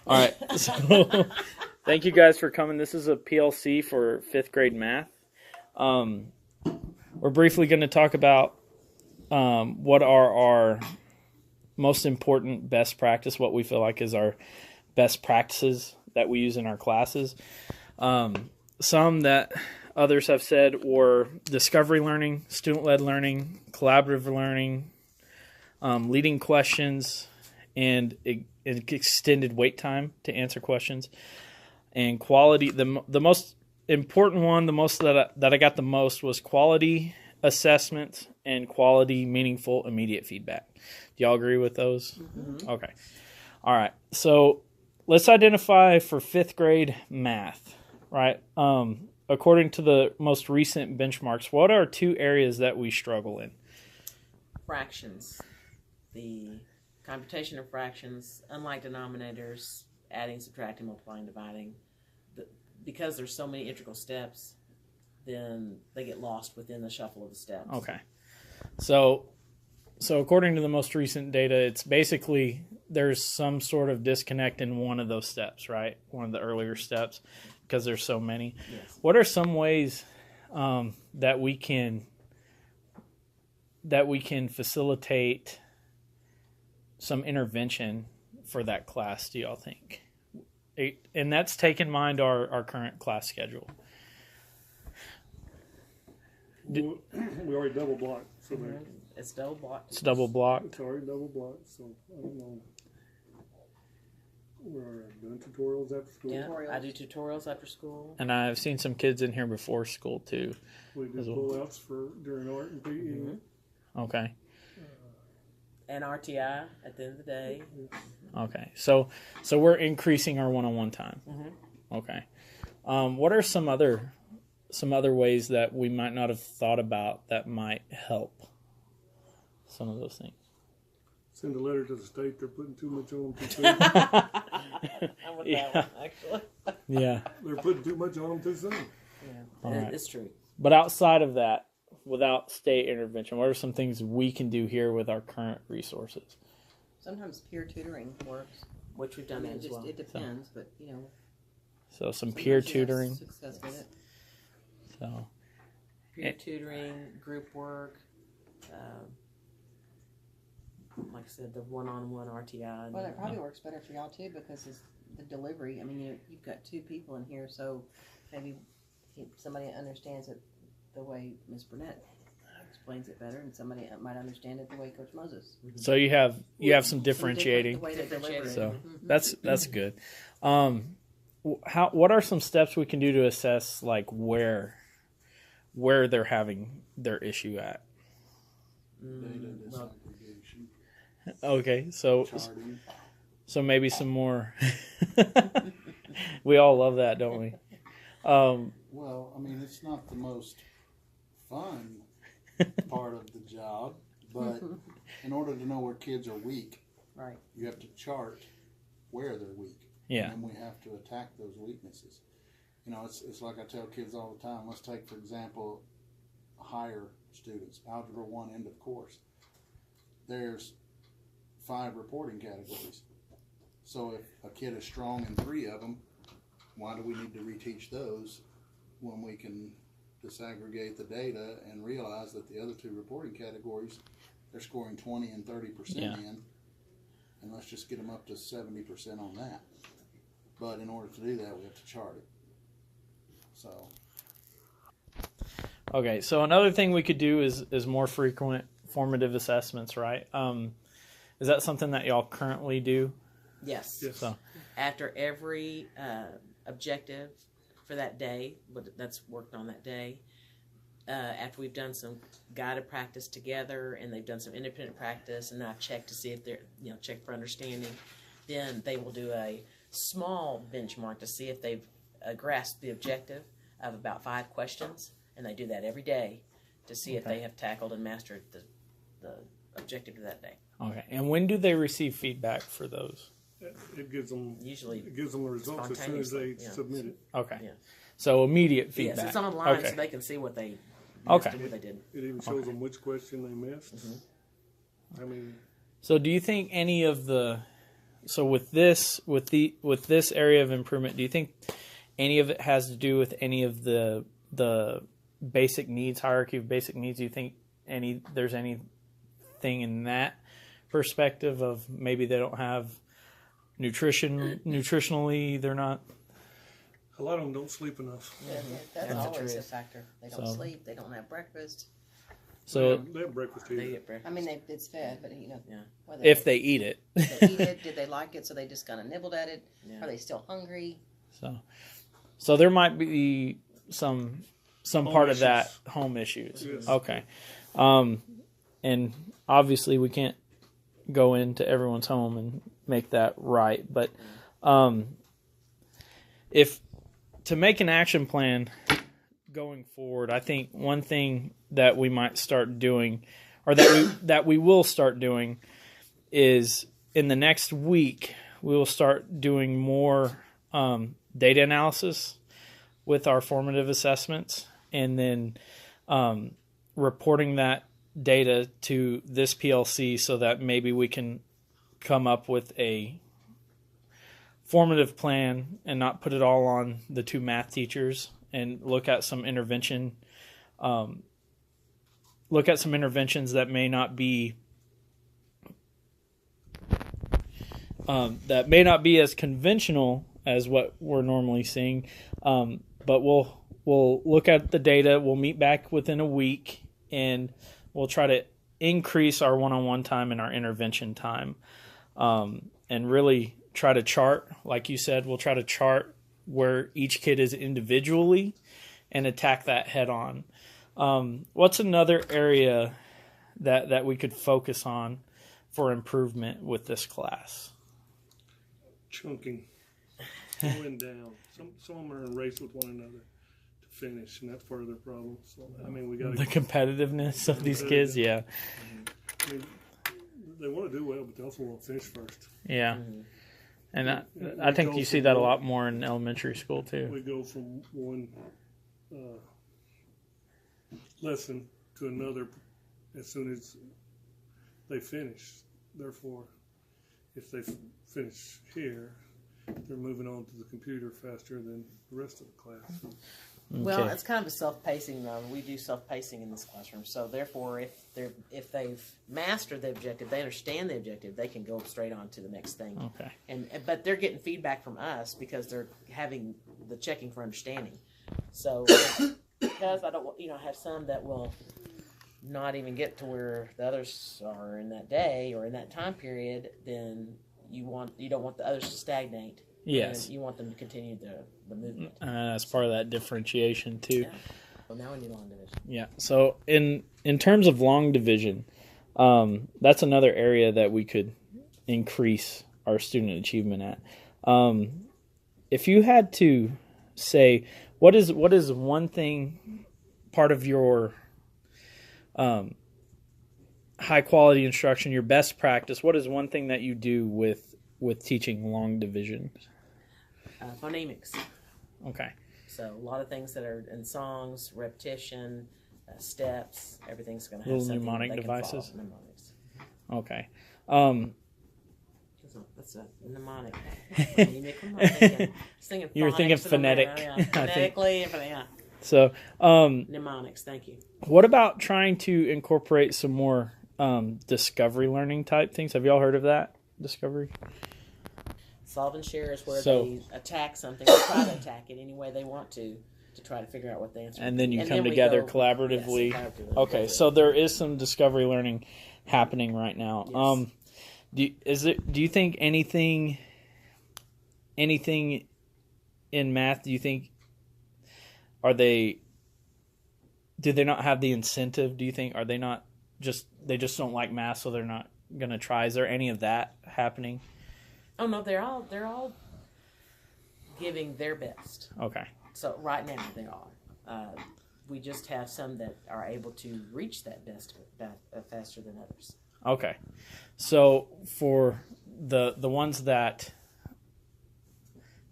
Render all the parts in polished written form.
All right. So thank you guys for coming. This is a PLC for 5th grade math. We're briefly going to talk about what are our most important best practice, what we feel like is our best practices that we use in our classes. Some that others have said were discovery learning, student-led learning, collaborative learning, leading questions, and extended wait time to answer questions, and quality. The most important one, the most that I got the most was quality assessment and quality meaningful immediate feedback. Do y'all agree with those? Mm-hmm. Okay. All right. So let's identify for 5th grade math, right? According to the most recent benchmarks, what are 2 areas that we struggle in? Fractions. The computation of fractions, unlike denominators, adding, subtracting, multiplying, dividing, because there's so many integral steps, then they get lost within the shuffle of the steps. Okay. So according to the most recent data, it's basically there's some sort of disconnect in one of those steps, right? One of the earlier steps, because there's so many. Yes. What are some ways that we can facilitate some intervention for that class, do y'all think? And that's take in mind our current class schedule. We already double blocked, so It's double blocked. It's double blocked. it's already double blocked, so I don't know. We're doing tutorials after school. Yeah, I do tutorials after school. And I've seen some kids in here before school too. We do as well. pullouts for during art and PE. Mm-hmm. Okay. And RTI at the end of the day. Okay. So we're increasing our one-on-one time. Mm-hmm. Okay. What are some other ways that we might not have thought about that might help some of those things? Send a letter to the state. They're putting too much on them too soon. I'm with that one, actually. Yeah. They're putting too much on them too soon. Yeah, Right. It's true. But outside of that, without state intervention, what are some things we can do here with our current resources? Sometimes peer tutoring works. Which we've I done mean, as well. it depends, but So some sometimes peer you have tutoring. Success with it. So Peer tutoring, group work, like I said, the one-on-one RTI. Well, that probably works better for y'all too because it's the delivery. I mean, you've got 2 people in here, so maybe somebody understands it the way Ms. Burnett explains it better, and somebody might understand it the way Coach Moses. So you have some differentiating. The way they deliver it. So that's good. What are some steps we can do to assess like where they're having their issue at? Data Well, disaggregation, Okay, so maybe some more. We all love that, don't we? well, I mean, it's not the most fun part of the job, but in order to know where kids are weak, Right. you have to chart where they're weak. Yeah. And we have to attack those weaknesses. You know, it's like I tell kids all the time. Let's take, for example, higher students, Algebra 1 end of course. There's 5 reporting categories. So if a kid is strong in 3 of them, why do we need to reteach those when we can disaggregate the data and realize that the other 2 reporting categories, they're scoring 20 and 30% in, and let's just get them up to 70% on that. But in order to do that, we have to chart it. So. Okay, so another thing we could do is more frequent formative assessments, right? Is that something that y'all currently do? Yes. Yes. So After every objective for that day, that's worked on that day, after we've done some guided practice together and they've done some independent practice and I've checked to see if they're, checked for understanding, then they will do a small benchmark to see if they've grasped the objective of about 5 questions, and they do that every day to see if they have tackled and mastered the objective of that day. okay, and when do they receive feedback for those? It gives them Usually the results as soon as they spontaneously, yeah. submit it. Okay, Yeah. so immediate feedback. Yes, it's online Okay. so they can see what they Okay. missed and what they did. It even shows them which question they missed. Mm-hmm. I mean, So do you think any of the So with this area of improvement, do you think any of it has to do with any of the basic needs, hierarchy of basic needs? Do you think there's anything in that perspective of maybe they don't have nutritionally they're not? A lot of them don't sleep enough. That's the always a truth. factor. They don't sleep. They don't have breakfast. So They have breakfast They here. get breakfast. I mean, it's fed, but Yeah. whether if they eat it. they eat it, did they like it? So they just kind of nibbled at it. Yeah. Are they still hungry? So there might be some part of that issues. home issues. Yes. Okay. And obviously we can't go into everyone's home and make that right, but if to make an action plan going forward, I think one thing that we might start doing, or that we will start doing, is in the next week we will start doing more data analysis with our formative assessments, and then reporting that data to this PLC so that maybe we can come up with a formative plan and not put it all on the two math teachers, and look at some interventions that may not be as conventional as what we're normally seeing, but we'll look at the data. We'll meet back within a week, and we'll try to increase our one-on-one time and our intervention time, and really try to chart, like you said, we'll try to chart where each kid is individually and attack that head on. What's another area that we could focus on for improvement with this class? Chunking. Going down. Some of them are in a race with one another to finish, and that's part of their problem. So, I mean, we got The competitiveness of these kids, yeah. I mean, they want to do well, but they also want to finish first. Yeah. And I think you see that a lot more in elementary school, too. We go from one lesson to another as soon as they finish. Therefore, if they finish here, they're moving on to the computer faster than the rest of the class. Well, it's kind of a self-pacing though. We do self-pacing in this classroom, so therefore, if they've mastered the objective, they understand the objective, they can go straight on to the next thing. Okay. But they're getting feedback from us because they're having the checking for understanding. So because I don't, have some that will not even get to where the others are in that day or in that time period, then you don't want the others to stagnate. Yes. And you want them to continue the movement. That's part of that differentiation, too. Yeah. Well, now we need long division. Yeah. So in terms of long division, that's another area that we could increase our student achievement at. If you had to say, what is one thing, part of your high quality instruction, your best practice, what is one thing that you do with teaching long division? Phonemics. Okay. So a lot of things that are in songs, repetition, steps, everything's going to have Little something mnemonic they can devices? follow. Mnemonics. Okay. That's a mnemonic. Phonemic, I'm thinking You were thinking phonics in there, phonetic, yeah. I think. Phonetically, yeah. So, Mnemonics, thank you. what about trying to incorporate some more discovery learning type things? Have y'all heard of that? Discovery? Solve and share is where So- they attack something or try to attack it any way they want to try to figure out what the answer is. And then you come we together go- collaboratively. Yes, collaboratively. Okay, so there is some discovery learning happening right now. Yes. Do you think anything in math, do you think do they not have the incentive? Do you think they just don't like math, so they're not gonna try? Is there any of that happening? Oh no, they're all giving their best. Okay. So right now they are. We just have some that are able to reach that best faster than others. Okay. So for the ones that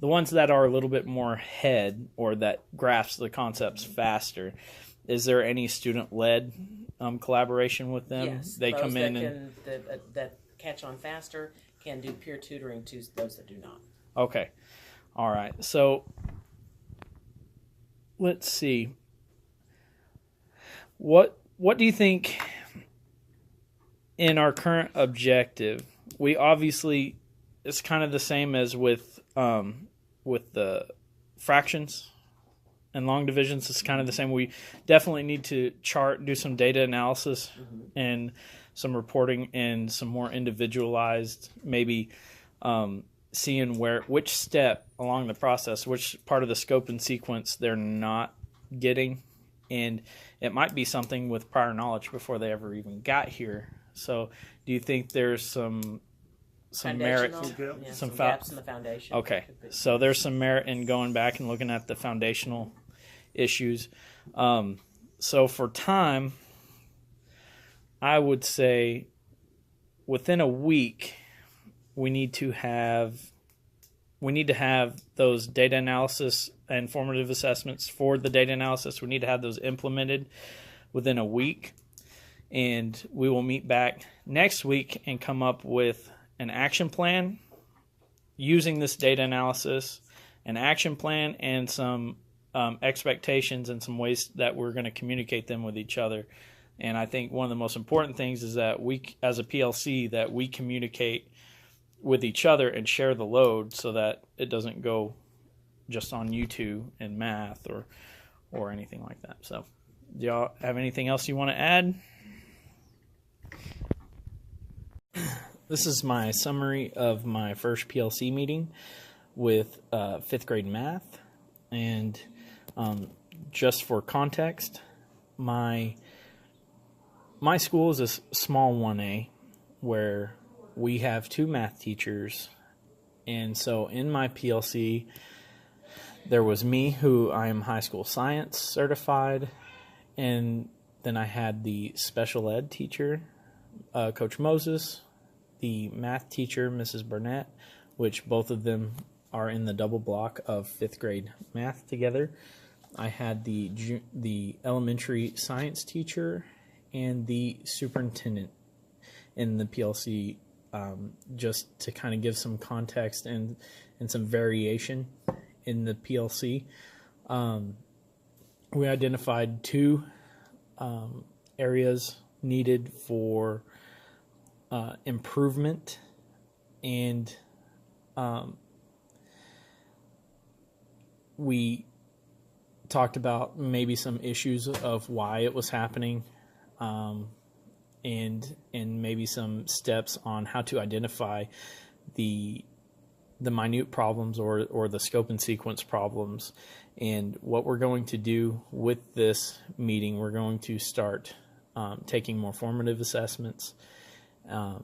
are a little bit more head, or that grasp the concepts faster, is there any student-led collaboration with them? Yes, They those come in that and that catch on faster can do peer tutoring to those that do not. Okay. All right. So let's see. What do you think in our current objective? We obviously, it's kind of the same as with the fractions and long divisions. It's kind of the same. We definitely need to do some data analysis and some reporting and some more individualized, maybe seeing which step along the process, which part of the scope and sequence they're not getting. And it might be something with prior knowledge before they ever even got here. So do you think there's some merit? Foundational, Yeah, some some gaps in the foundation. Okay, Could be. so there's some merit in going back and looking at the foundational issues. So for time, I would say within a week, we need to have those data analysis and formative assessments for the data analysis. We need to have those implemented within a week. And we will meet back next week and come up with an action plan using this data analysis, an action plan, and some expectations and some ways that we're going to communicate them with each other. And I think one of the most important things is that we, as a PLC, that we communicate with each other and share the load so that it doesn't go just on you two in math or anything like that. So do y'all have anything else you want to add? This is my summary of my first PLC meeting with fifth grade math. And just for context, my school is a small 1A where we have 2 math teachers. And so in my PLC, there was me, who I am high school science certified, and then I had the special ed teacher, Coach Moses, the math teacher, Mrs. Burnett, which both of them are in the double block of 5th grade math together. I had the elementary science teacher and the superintendent in the PLC, just to kind of give some context and some variation in the PLC. We identified 2 areas needed for improvement, and we talked about maybe some issues of why it was happening, and maybe some steps on how to identify the minute problems or the scope and sequence problems. And what we're going to do with this meeting, we're going to start taking more formative assessments, and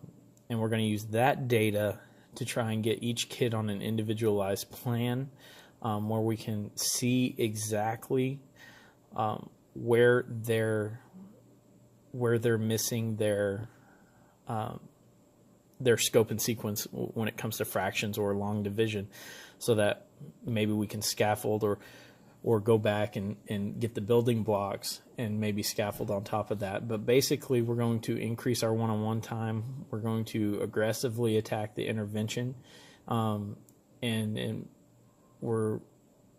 we're going to use that data to try and get each kid on an individualized plan, where we can see exactly where they're missing their scope and sequence when it comes to fractions or long division, so that maybe we can scaffold or go back and get the building blocks and maybe scaffold on top of that. But basically, we're going to increase our one-on-one time. We're going to aggressively attack the intervention. And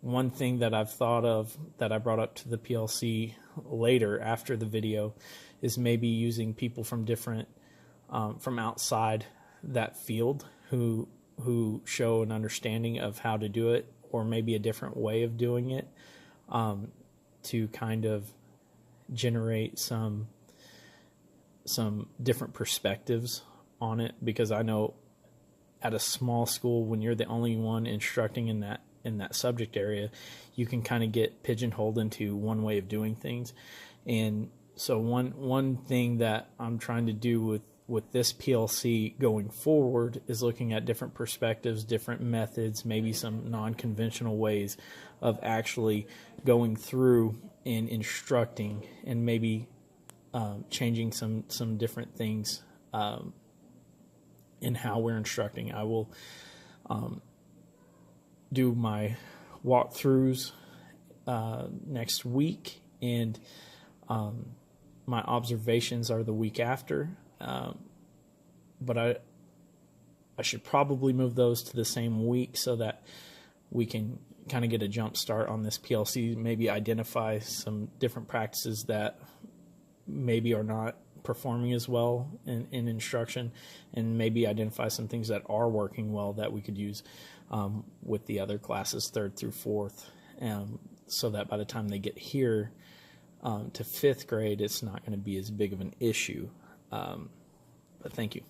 one thing that I've thought of that I brought up to the PLC later after the video is maybe using people from different, from outside that field who show an understanding of how to do it, or maybe a different way of doing it, to kind of generate some different perspectives on it. Because I know at a small school, when you're the only one instructing in that subject area, you can kind of get pigeonholed into one way of doing things. And so one thing that I'm trying to do with this PLC going forward is looking at different perspectives, different methods, maybe some non-conventional ways of actually going through and instructing, and maybe changing some different things in how we're instructing. I will do my walkthroughs next week, and my observations are the week after. But I should probably move those to the same week so that we can kind of get a jump start on this PLC, maybe identify some different practices that maybe are not performing as well in instruction, and maybe identify some things that are working well that we could use with the other classes, 3rd through 4th, so that by the time they get here to 5th grade, it's not going to be as big of an issue. But thank you.